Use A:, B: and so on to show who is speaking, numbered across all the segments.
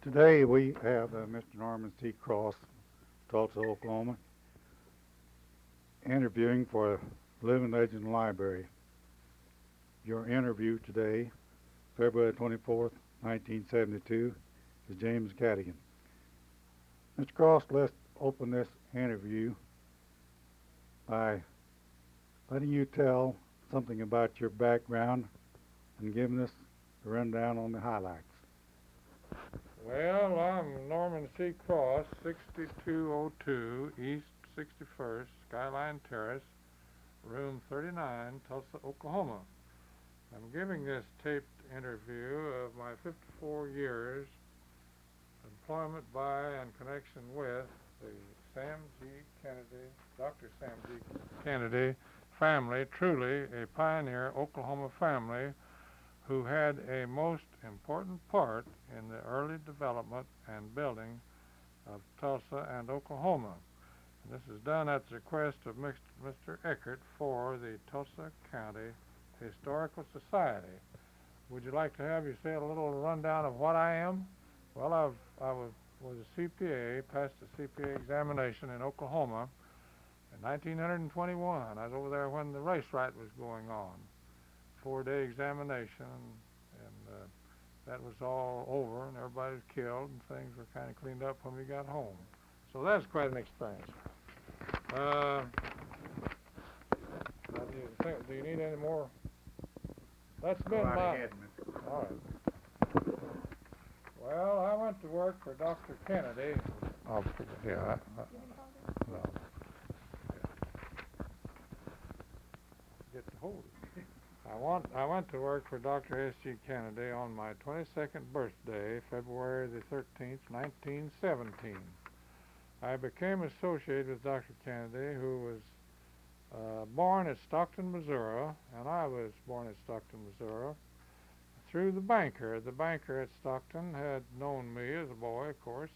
A: Today we have Mr. Norman C. Cross, Tulsa, Oklahoma, interviewing for Living Legend Library. Your interview today, February 24th, 1972, is James Katigan. Mr. Cross, let's open this interview by letting you tell something about your background and giving us a rundown on the highlights.
B: Well, I'm Norman C. Cross, 6202 East 61st, Skyline Terrace, room 39, Tulsa, Oklahoma. I'm giving this taped interview of my 54 years employment by and connection with the Sam G. Kennedy, Dr. Sam G. Kennedy family, truly a pioneer Oklahoma family who had a most important part in the early development and building of Tulsa and Oklahoma. And this is done at the request of Mr. Eckert for the Tulsa County Historical Society. Would you like to have you say a little rundown of what I am? Well, I was a CPA, passed the CPA examination in Oklahoma in 1921. I was over there when the race riot was going on. 4-day examination, and that was all over, and everybody was killed, and things were kind of cleaned up when we got home. So that's quite an experience. Do you need any more? That's been my... All right. Well, I went to work for Dr. Kennedy. Oh, yeah. No. Get to hold it. I went to work for Dr. S.G. Kennedy on my 22nd birthday, February the 13th, 1917. I became associated with Dr. Kennedy, who was born at Stockton, Missouri, and I was born at Stockton, Missouri, through the banker. The banker at Stockton had known me as a boy, of course.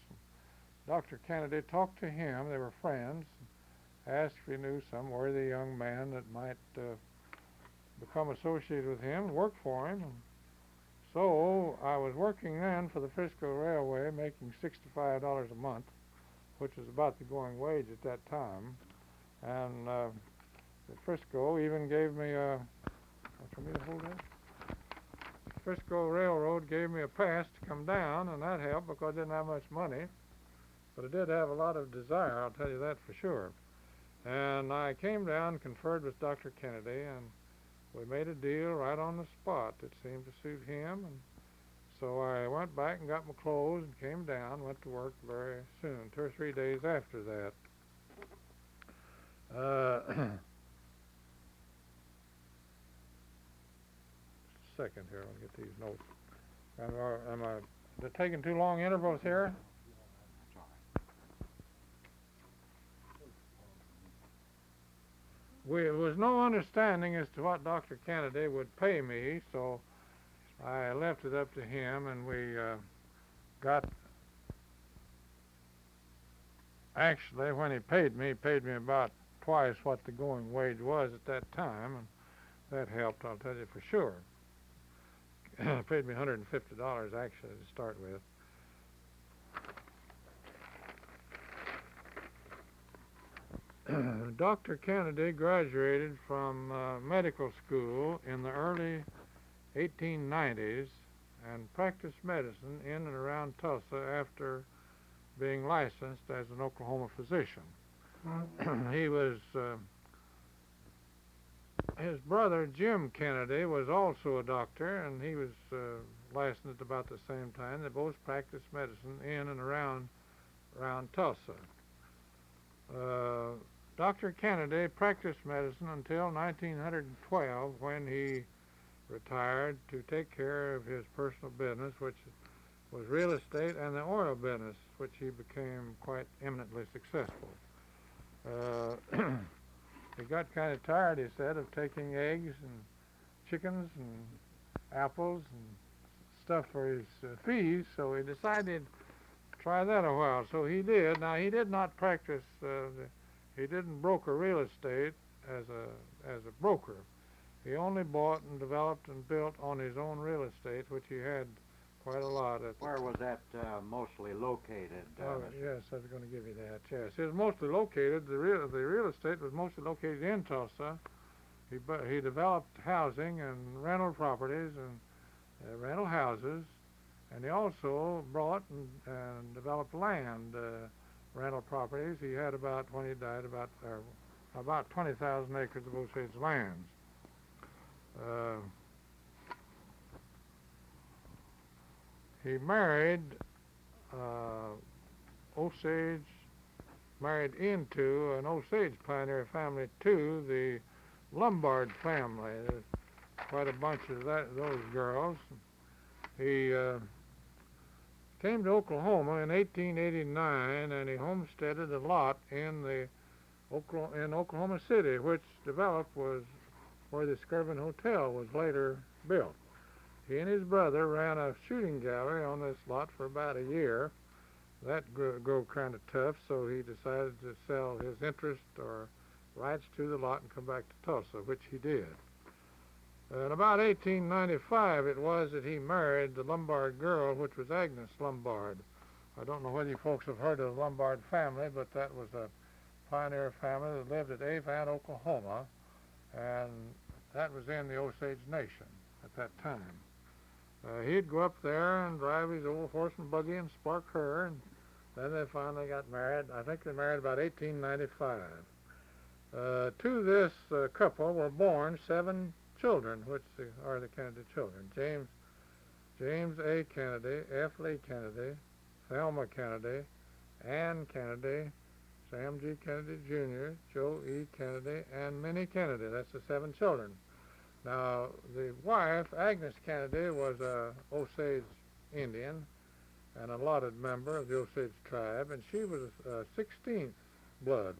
B: Dr. Kennedy talked to him. They were friends. Asked if he knew some worthy young man that might become associated with him and work for him. And so I was working then for the Frisco Railway, making $65 a month, which was about the going wage at that time. And the Frisco even gave me a, for me to hold that? Frisco Railroad gave me a pass to come down, and that helped because I didn't have much money. But I did have a lot of desire, I'll tell you that for sure. And I came down, conferred with Dr. Kennedy, and we made a deal right on the spot that seemed to suit him, and so I went back and got my clothes and came down, went to work very soon, 2 or 3 days after that. Just a second here, I'll get these notes. Am I taking too long intervals here? There was no understanding as to what Dr. Kennedy would pay me, so I left it up to him, and we got, actually, when he paid me about twice what the going wage was at that time, and that helped, I'll tell you for sure. Paid me $150 actually to start with. Dr. Kennedy graduated from medical school in the early 1890s and practiced medicine in and around Tulsa after being licensed as an Oklahoma physician. He was, his brother Jim Kennedy was also a doctor, and he was licensed at about the same time. They both practiced medicine in and around Tulsa. Dr. Kennedy practiced medicine until 1912 when he retired to take care of his personal business, which was real estate and the oil business, which he became quite eminently successful. He got kind of tired, he said, of taking eggs and chickens and apples and stuff for his fees, so he decided to try that a while. So he did. Now, he did not practice he didn't broker real estate as a broker. He only bought and developed and built on his own real estate, which he had quite a lot.
C: Where was that mostly located?
B: Yes, I was going to give you that. Yes, it was mostly located. The real estate was mostly located in Tulsa. He developed housing and rental properties and rental houses, and he also brought and developed land rental properties. He had when he died about 20,000 acres of Osage lands. He married married into an Osage pioneer family too, the Lombard family. There's quite a bunch of those girls. He came to Oklahoma in 1889, and he homesteaded a lot in Oklahoma City, which developed was where the Skirvin Hotel was later built. He and his brother ran a shooting gallery on this lot for about a year. That grew kind of tough, so he decided to sell his interest or rights to the lot and come back to Tulsa, which he did. In about 1895 it was that he married the Lombard girl, which was Agnes Lombard. I don't know whether you folks have heard of the Lombard family, but that was a pioneer family that lived at Avant, Oklahoma, and that was in the Osage Nation at that time. He'd go up there and drive his old horse and buggy and spark her, and then they finally got married. I think they married about 1895. To this couple were born 7 children, which are the Kennedy children. James A. Kennedy, F. Lee Kennedy, Thelma Kennedy, Ann Kennedy, Sam G. Kennedy Jr., Joe E. Kennedy, and Minnie Kennedy. That's the 7 children. Now, the wife, Agnes Kennedy, was a Osage Indian and a allotted member of the Osage tribe, and she was 16th blood.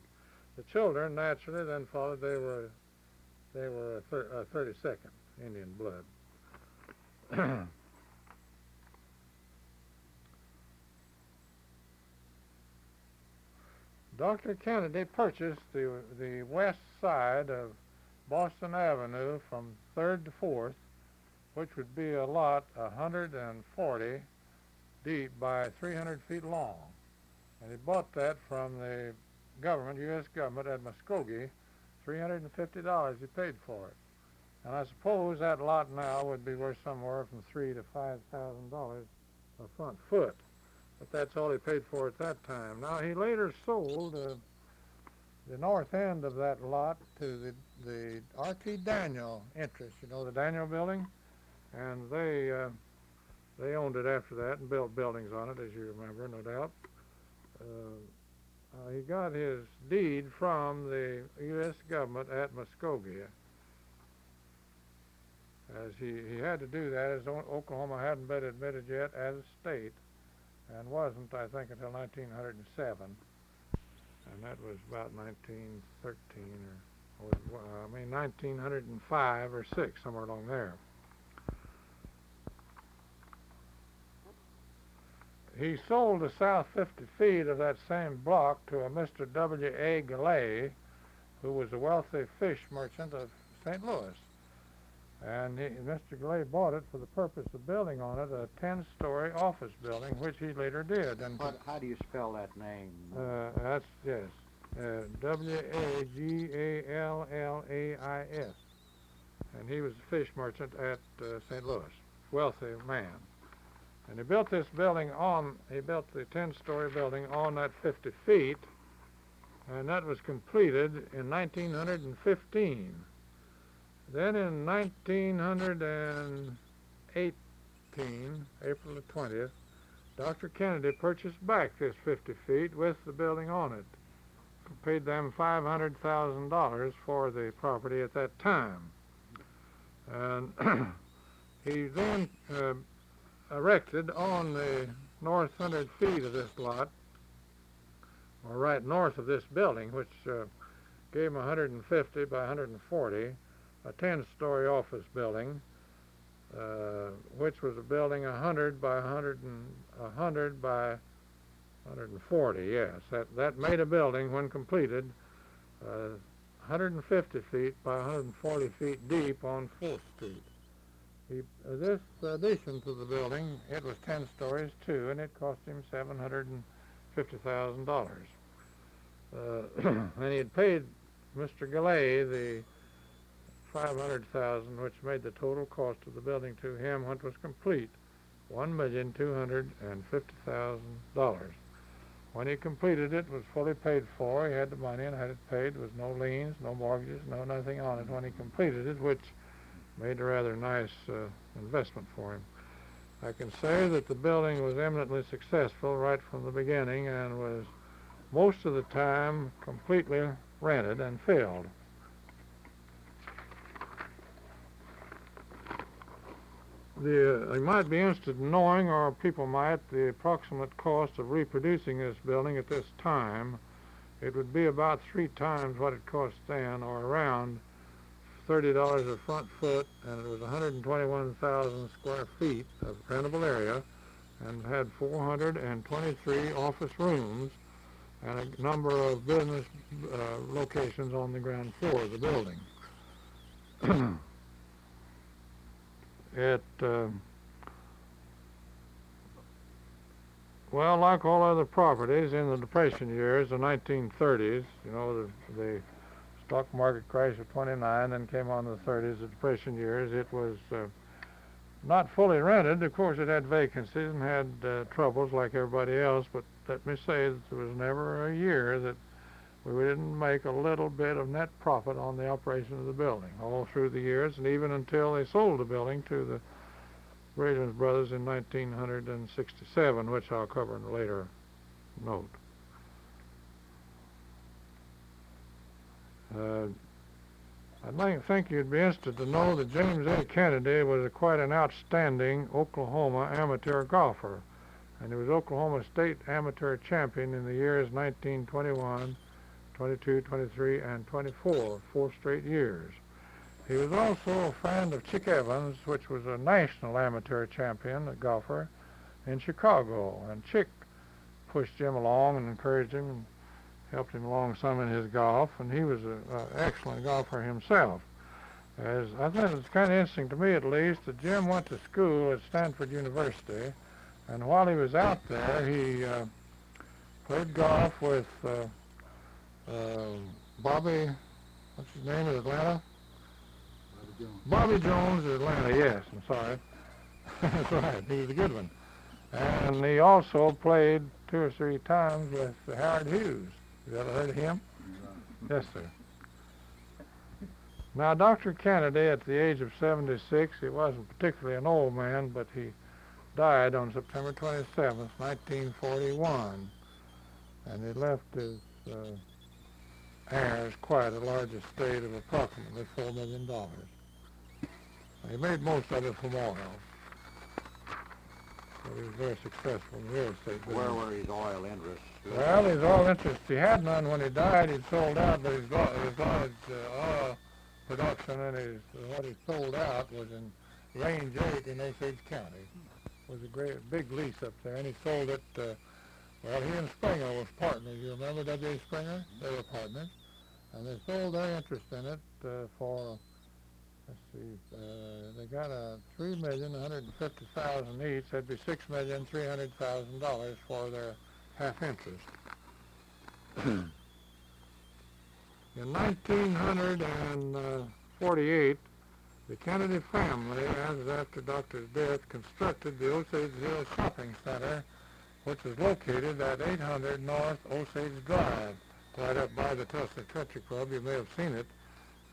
B: The children naturally then followed. They were 32nd Indian blood. Dr. Kennedy purchased the west side of Boston Avenue from 3rd to 4th, which would be a lot 140 deep by 300 feet long. And he bought that from the government, U.S. government at Muskogee, $350 he paid for it. And I suppose that lot now would be worth somewhere from $3,000 to $5,000 a front foot. But that's all he paid for at that time. Now, he later sold the north end of that lot to the R.T. Daniel interest, you know, the Daniel building, and they owned it after that and built buildings on it, as you remember, no doubt. He got his deed from the U.S. government at Muskogee, as he had to do that, as Oklahoma hadn't been admitted yet as a state, and wasn't, I think, until 1907. And that was about 1913 or 1905 or 6, somewhere along there. He sold the south 50 feet of that same block to a Mr. W.A. Galley, who was a wealthy fish merchant of St. Louis. And Mr. Galley bought it for the purpose of building on it a 10-story office building, which he later did. And
C: how do you spell that name?
B: That's, yes, W-A-G-A-L-L-A-I-S. And he was a fish merchant at St. Louis, wealthy man. And he built this building he built the 10-story building on that 50 feet, and that was completed in 1915. Then in 1918, April the 20th, Dr. Kennedy purchased back this 50 feet with the building on it. Paid them $500,000 for the property at that time. And he then erected on the north 100 feet of this lot, or right north of this building, which gave him 150 by 140, a 10-story office building, which was a building 100 by 100 by 140. Yes, that made a building when completed 150 feet by 140 feet deep on 4th Street. This addition to the building, it was 10 stories too, and it cost him $750,000. And he had paid Mr. Galley the $500,000, which made the total cost of the building to him when it was complete $1,250,000. When he completed it, it was fully paid for. He had the money and had it paid. There was no liens, no mortgages, nothing on it when he completed it, which made a rather nice investment for him. I can say that the building was eminently successful right from the beginning and was most of the time completely rented and filled. You might be interested in knowing, or people might, the approximate cost of reproducing this building at this time. It would be about 3 times what it cost then, or around $30 a front foot, and it was 121,000 square feet of rentable area, and had 423 office rooms and a number of business locations on the ground floor of the building. Well, like all other properties in the Depression years, the 1930s, the stock market crash of 29, then came on the 30s, the Depression years, it was not fully rented. Of course, it had vacancies and had troubles like everybody else, but let me say that there was never a year that we didn't make a little bit of net profit on the operation of the building all through the years, and even until they sold the building to the Williams brothers in 1967, which I'll cover in a later note. I think you'd be interested to know that James A. Kennedy was quite an outstanding Oklahoma amateur golfer, and he was Oklahoma State amateur champion in the years 1921, 22, 23, and 24, 4 straight years. He was also a friend of Chick Evans, which was a national amateur champion, a golfer, in Chicago, and Chick pushed Jim along and encouraged him and helped him along some in his golf, and he was an excellent golfer himself. As I think it's kind of interesting to me, at least, that Jim went to school at Stanford University, and while he was out there, he played golf with Bobby, what's his name in Atlanta? Bobby Jones in Atlanta, yes, I'm sorry. That's right, he was a good one. And he also played 2 or 3 times with Howard Hughes. You ever heard of him? Yes, sir. Now, Dr. Kennedy, at the age of 76, he wasn't particularly an old man, but he died on September 27th, 1941. And he left his heirs quite a large estate of approximately $4 million. He made most of it from oil. So he was very successful in real estate business.
C: Where were his oil interests?
B: Well, his oil interests, he had none when he died. He'd sold out, but his large oil production and what he sold out was in Range 8 in Osage County. It was a big lease up there, and he sold it. Well, he and Springer was partners. You remember W. Springer? They were partners, and they sold their interest in it for. Let's see, they got a $3,150,000 each. That'd be $6,300,000 for their half interest. In 1948, the Kennedy family, as after Doctor's death, constructed the Osage Hill Shopping Center, which is located at 800 North Osage Drive, right up by the Tulsa Country Club. You may have seen it.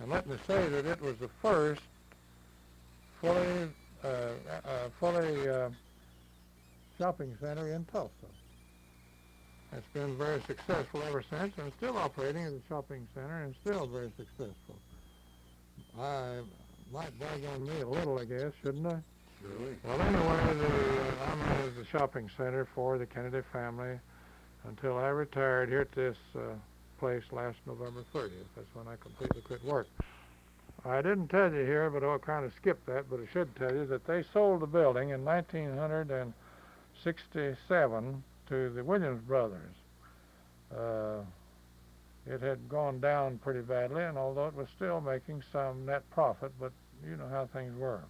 B: And let me say that it was the first fully shopping center in Tulsa. It's been very successful ever since, and it's still operating as a shopping center and still very successful. I might brag on me a little, I guess, shouldn't I?
C: Surely.
B: Well, anyway, I managed the shopping center for the Kennedy family until I retired here at this place last November 30th. That's when I completely quit work. I didn't tell you here, but I'll kind of skip that, but I should tell you that they sold the building in 1967 to the Williams brothers. It had gone down pretty badly, and although it was still making some net profit, but you know how things were.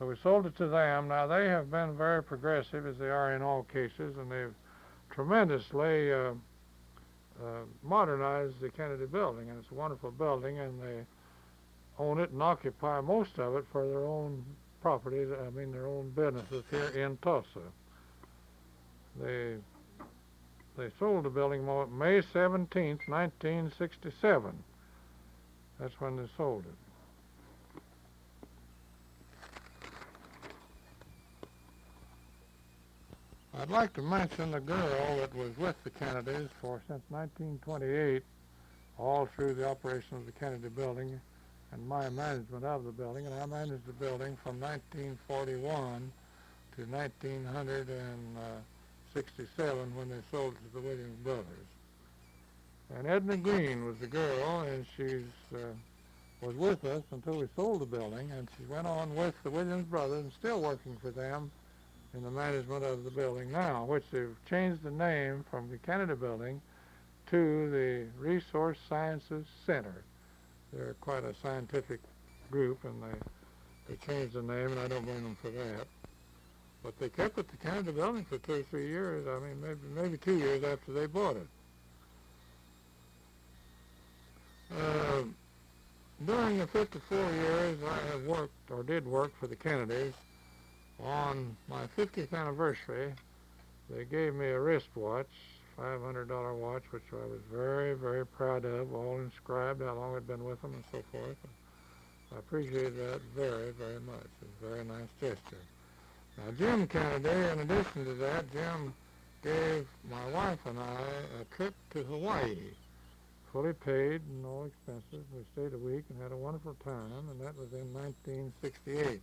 B: So we sold it to them. Now they have been very progressive, as they are in all cases, and they've tremendously modernized the Kennedy building, and it's a wonderful building, and they own it and occupy most of it for their own property, their own businesses here in Tulsa. They sold the building May 17th, 1967. That's when they sold it. I'd like to mention the girl that was with the Kennedys since 1928, all through the operation of the Kennedy building and my management of the building. And I managed the building from 1941 to 1967 when they sold it to the Williams brothers. And Edna Green was the girl, and she was with us until we sold the building, and she went on with the Williams brothers and still working for them in the management of the building now, which they've changed the name from the Kennedy building to the Resource Sciences Center. They're quite a scientific group, and they changed the name, and I don't blame them for that. But they kept it the Kennedy building for 2 or 3 years. Maybe 2 years after they bought it. During the 54 years I have worked, or did work for the Kennedys, on my 50th anniversary, they gave me a wristwatch, $500 watch, which I was very, very proud of, all inscribed, how long I'd been with them and so forth. I appreciate that very, very much. It's a very nice gesture. Now, Jim Kennedy, in addition to that, Jim gave my wife and I a trip to Hawaii, fully paid and all expenses. We stayed a week and had a wonderful time, and that was in 1968.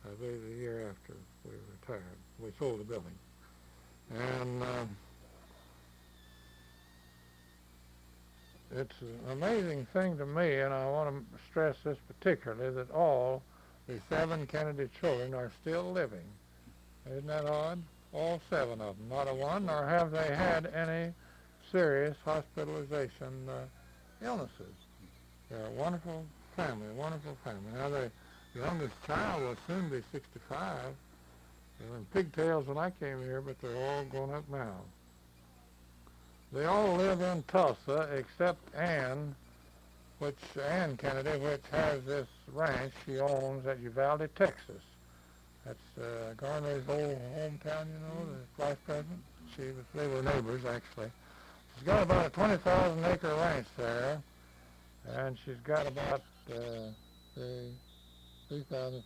B: I believe the year after we retired. We sold the building. And it's an amazing thing to me, and I want to stress this particularly, that all the 7 Kennedy children are still living. Isn't that odd? All 7 of them. Not a one, nor have they had any serious hospitalization illnesses. They're a wonderful family, a wonderful family. Now, the youngest child will soon be 65. They were in pigtails when I came here, but they're all grown up now. They all live in Tulsa except Ann Kennedy, which has this ranch she owns at Uvalde, Texas. That's Garner's old hometown, the vice president. They were neighbors, actually. She's got about a 20,000-acre ranch there, and she's got about 3,000,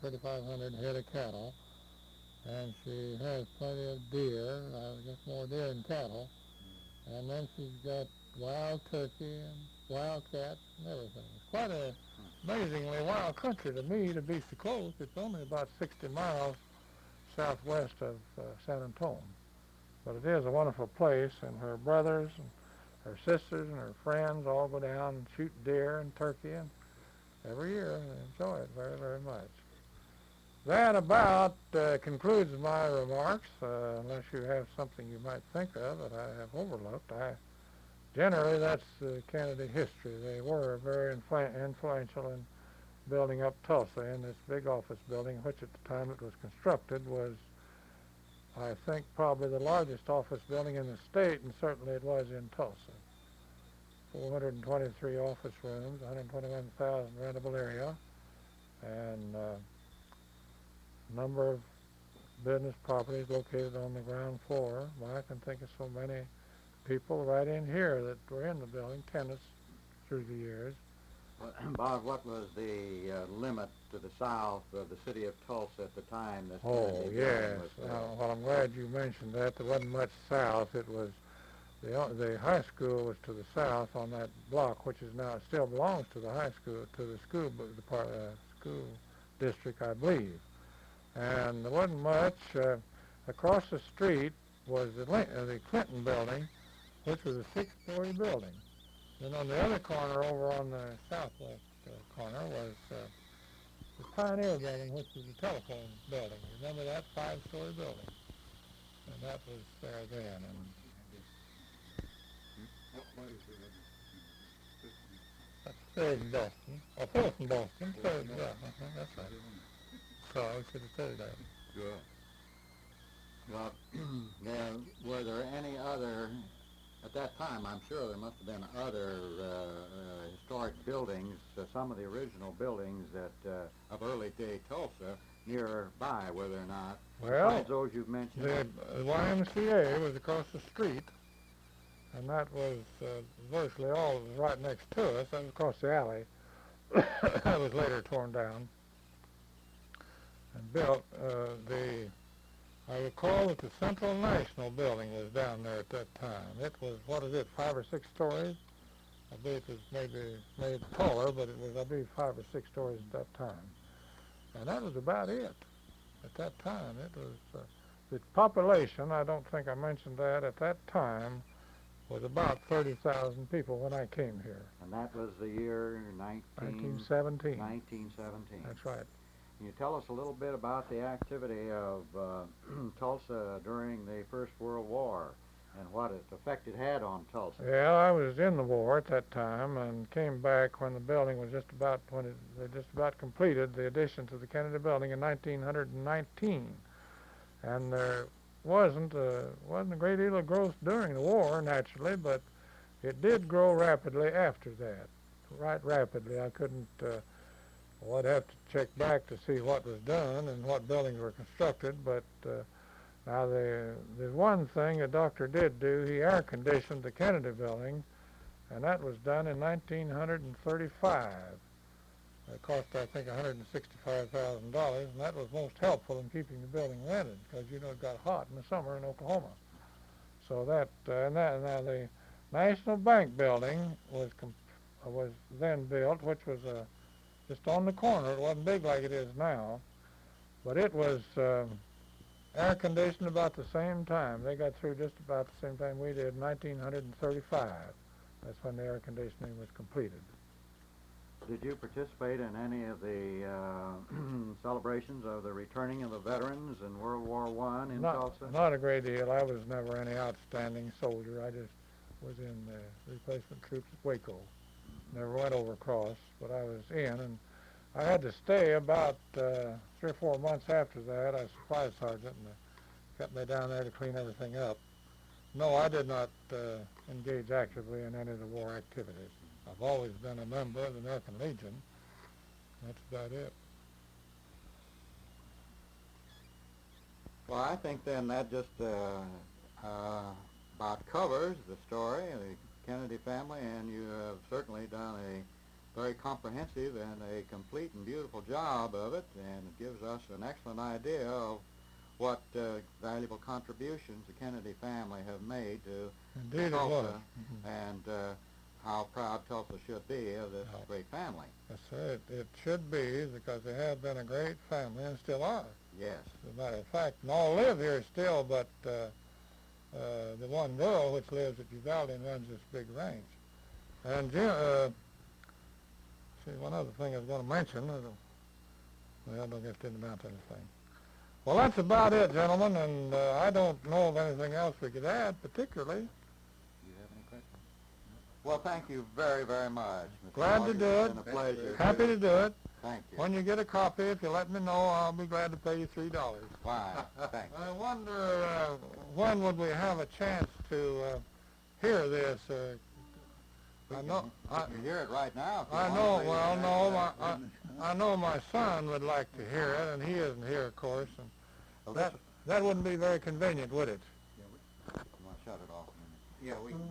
B: 3,500 head of cattle, and she has plenty of deer, I guess more deer than cattle, and then she's got wild turkey and wildcats and everything. It's quite an amazingly wild country to me to be so close. It's only about 60 miles southwest of San Antonio, but it is a wonderful place, and her brothers and her sisters and her friends all go down and shoot deer and turkey and every year, and enjoy it very, very much. That about concludes my remarks, unless you have something you might think of that I have overlooked. Generally, that's Kennedy history. They were very influential in building up Tulsa, in this big office building, which at the time it was constructed was, I think, probably the largest office building in the state, and certainly it was in Tulsa. 423 office rooms, 121,000 rentable area, and number of business properties located on the ground floor. Well, I can think of so many people right in here that were in the building, tenants through the years.
C: Bob, what was the limit to the south of the city of Tulsa at the time this
B: Oh, yes.
C: was built?
B: Well, I'm glad you mentioned that. There wasn't much south. It was the high school was to the south on that block, which is now still belongs to the high school, to the school district, I believe. And there wasn't much. Across the street was the Clinton building, which was a 6-story building. Then on the other corner, over on the southwest corner, was the Pioneer building, which was a telephone building. Remember that 5-story building? And that was there then. And that's Third and Boston. Oh, Fourth and Boston. Third, yeah, that's right. because it said that.
C: Good. Well, were there any other, at that time I'm sure there must have been other historic buildings, some of the original buildings that of early day Tulsa nearby, were there not?
B: Well,
C: besides those you've mentioned?
B: the YMCA was across the street, and that was virtually all that was right next to us. That was across the alley. That was later torn down and built. I recall that the Central National Building was down there at that time. It was, what is it, 5 or 6 stories? I believe it was maybe made taller, but it was, I believe, 5 or 6 stories at that time. And that was about it at that time. It was, the population, I don't think I mentioned that, at that time was about 30,000 people when I came here.
C: And that was the year
B: 1917.
C: 1917.
B: That's right.
C: Can you tell us a little bit about the activity of Tulsa during the First World War and what effect it had on Tulsa?
B: Well, I was in the war at that time and came back when the building was just about, they just about completed the addition to the Kennedy building in 1919. And there wasn't a great deal of growth during the war, naturally, but it did grow rapidly after that, right rapidly. I couldn't, well, I'd have to check back to see what was done and what buildings were constructed, but now there's one thing a doctor did do. He air-conditioned the Kennedy building, and that was done in 1935. It cost, I think, $165,000, and that was most helpful in keeping the building rented because, you know, it got hot in the summer in Oklahoma. So that, now the National Bank building was then built, which was just on the corner. It wasn't big like it is now, but it was air-conditioned about the same time. They got through just about the same time we did, 1935. That's when the air conditioning was completed.
C: Did you participate in any of the celebrations of the returning of the veterans in World War I in Tulsa?
B: Not a great deal. I was never any outstanding soldier. I just was in the replacement troops at Waco. Never went over across, but I was in, and I had to stay about 3 or 4 months after that. I was a flight sergeant, and they kept me down there to clean everything up. No, I did not engage actively in any of the war activities. I've always been a member of the American Legion. That's about it.
C: Well, I think then that just about covers the story of the Kennedy family, and you have certainly done a very comprehensive and a complete and beautiful job of it, and it gives us an excellent idea of what valuable contributions the Kennedy family have made to Tulsa, and how proud Tulsa should be of this great family.
B: Yes, sir. It should be, because they have been a great family and still are.
C: Yes.
B: As a matter of fact, and all live here still, but the one girl which lives at Uvalde and runs this big ranch. And see, one other thing I was going to mention, well, I don't guess it didn't amount to anything. Well, that's about it, gentlemen, and I don't know of anything else we could add particularly.
C: Do you have any questions? Well, thank you very, very much, Mr.
B: Glad to do it.
C: It's been a pleasure.
B: Happy to do it.
C: Thank you.
B: When you get a copy, if you let me know, I'll be glad to pay you $3.
C: Why? Thank you.
B: I wonder when would we have a chance to hear this? I know.
C: You can hear it right now.
B: I know. Well, no. I know my son would like to hear it, and he isn't here, of course. And that wouldn't be very convenient, would it?
C: You want to shut it off a minute? Yeah, we can.